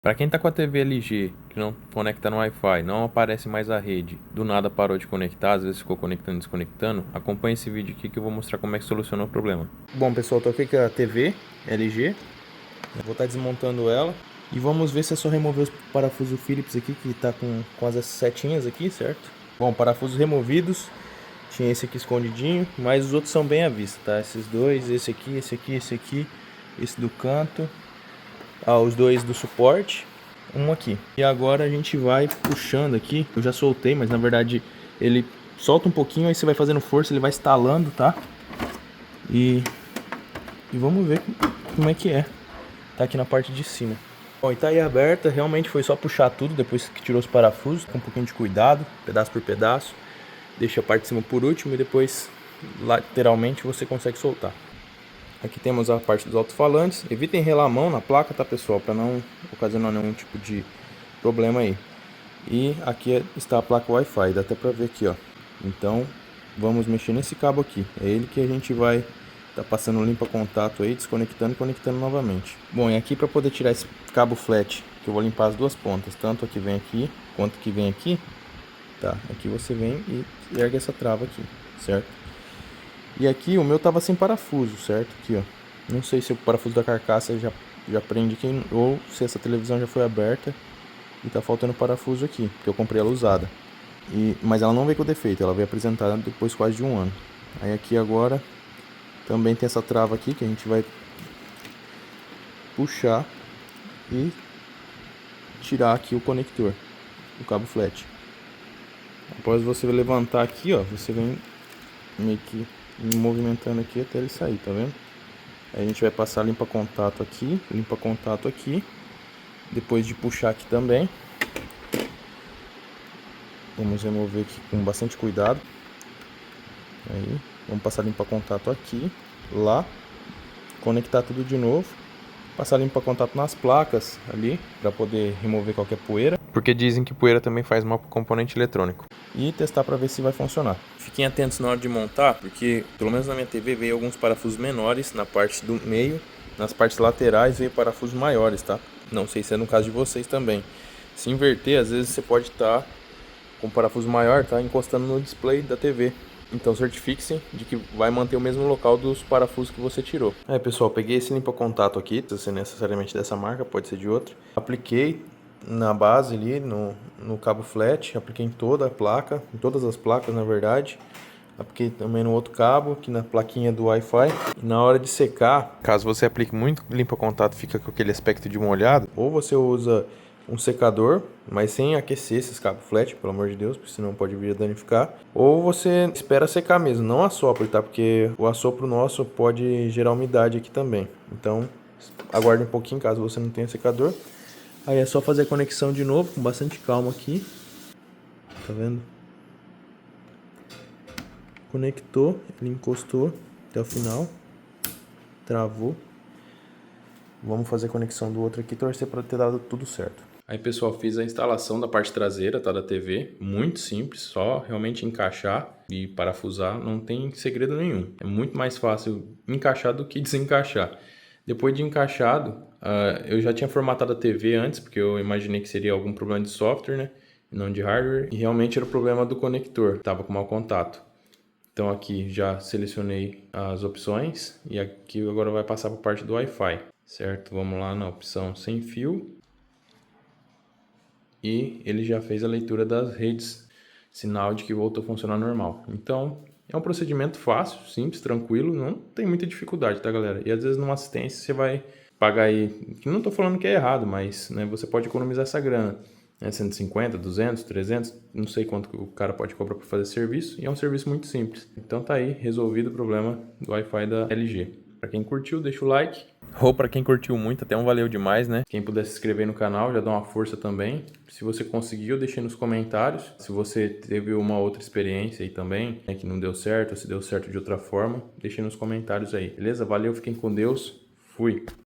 Para quem tá com a TV LG que não conecta no Wi-Fi, não aparece mais a rede, do nada parou de conectar, às vezes ficou conectando e desconectando, acompanhe esse vídeo aqui que eu vou mostrar como é que solucionou o problema. Bom pessoal, tô aqui com a TV LG, vou estar desmontando ela e vamos ver se é só remover os parafusos Phillips aqui que tá com as setinhas aqui, certo? Bom, parafusos removidos, tinha esse aqui escondidinho, mas os outros são bem à vista, tá? Esses dois, esse aqui, esse do canto. Os dois do suporte, um aqui. E agora a gente vai puxando aqui. Eu já soltei, mas na verdade ele solta um pouquinho, aí você vai fazendo força, ele vai estalando, tá? E vamos ver como é que é. Tá aqui na parte de cima. Bom, e tá aí aberta, realmente foi só puxar tudo depois que tirou os parafusos, com um pouquinho de cuidado, pedaço por pedaço. Deixa a parte de cima por último e depois lateralmente você consegue soltar. Aqui temos a parte dos alto-falantes. Evitem relar a mão na placa, tá pessoal, para não ocasionar nenhum tipo de problema aí. E aqui está a placa Wi-Fi, dá até para ver aqui, ó. Então vamos mexer nesse cabo aqui. É ele que a gente vai tá passando limpa contato aí, desconectando e conectando novamente. Bom, e aqui para poder tirar esse cabo flat, que eu vou limpar as duas pontas, tanto a que vem aqui quanto a que vem aqui, tá? Aqui você vem e ergue essa trava aqui, certo? E aqui o meu tava sem parafuso, certo? Aqui, ó. Não sei se o parafuso da carcaça já prende aqui ou se essa televisão já foi aberta e tá faltando parafuso aqui, porque eu comprei ela usada. Mas ela não veio com defeito, ela veio apresentada depois quase de um ano. Aí aqui agora também tem essa trava aqui que a gente vai puxar e tirar aqui o conector, o cabo flat. Após você levantar aqui, ó, você vem meio que movimentando aqui até ele sair, tá vendo? Aí a gente vai passar limpa contato aqui, depois de puxar aqui também. Vamos remover aqui com bastante cuidado. Aí, vamos passar limpa contato aqui, lá, conectar tudo de novo. Passar limpa contato nas placas ali, para poder remover qualquer poeira. Porque dizem que poeira também faz mal para o componente eletrônico. E testar para ver se vai funcionar. Fiquem atentos na hora de montar, porque pelo menos na minha TV veio alguns parafusos menores na parte do meio. Nas partes laterais veio parafusos maiores, tá? Não sei se é no caso de vocês também. Se inverter, às vezes você pode estar com um parafuso maior, tá? Encostando no display da TV. Então certifique-se de que vai manter o mesmo local dos parafusos que você tirou. Pessoal, peguei esse limpa contato aqui, precisa ser necessariamente dessa marca, pode ser de outra. Apliquei na base ali, no cabo flat, apliquei em toda a placa, em todas as placas na verdade. Apliquei também no outro cabo, aqui na plaquinha do Wi-Fi. E na hora de secar, caso você aplique muito limpa contato, fica com aquele aspecto de molhado, ou você usa um secador, mas sem aquecer esses cabos flat, pelo amor de Deus, porque senão pode vir a danificar. Ou você espera secar mesmo, não assopra, tá? Porque o assopro nosso pode gerar umidade aqui também. Então, aguarde um pouquinho caso você não tenha secador. Aí é só fazer a conexão de novo, com bastante calma aqui. Tá vendo? Conectou, ele encostou até o final. Travou. Vamos fazer a conexão do outro aqui, torcer para ter dado tudo certo. Aí pessoal, fiz a instalação da parte traseira, tá, da TV, muito simples, só realmente encaixar e parafusar, não tem segredo nenhum. É muito mais fácil encaixar do que desencaixar. Depois de encaixado, eu já tinha formatado a TV antes, porque eu imaginei que seria algum problema de software, né, não de hardware, e realmente era o problema do conector, tava com mau contato. Então aqui já selecionei as opções e aqui agora vai passar para a parte do Wi-Fi, certo? Vamos lá na opção sem fio. E ele já fez a leitura das redes, sinal de que voltou a funcionar normal. Então, é um procedimento fácil, simples, tranquilo, não tem muita dificuldade, tá, galera? E às vezes numa assistência você vai pagar aí, não estou falando que é errado, mas né, você pode economizar essa grana, né, 150, 200, 300, não sei quanto que o cara pode cobrar para fazer serviço, e é um serviço muito simples. Então tá aí, resolvido o problema do Wi-Fi da LG. Para quem curtiu, deixa o like. Ou para quem curtiu muito, até um valeu demais, né? Quem puder se inscrever no canal, já dá uma força também. Se você conseguiu, deixe nos comentários. Se você teve uma outra experiência aí também, né, que não deu certo, ou se deu certo de outra forma, deixe nos comentários aí, beleza? Valeu, fiquem com Deus. Fui!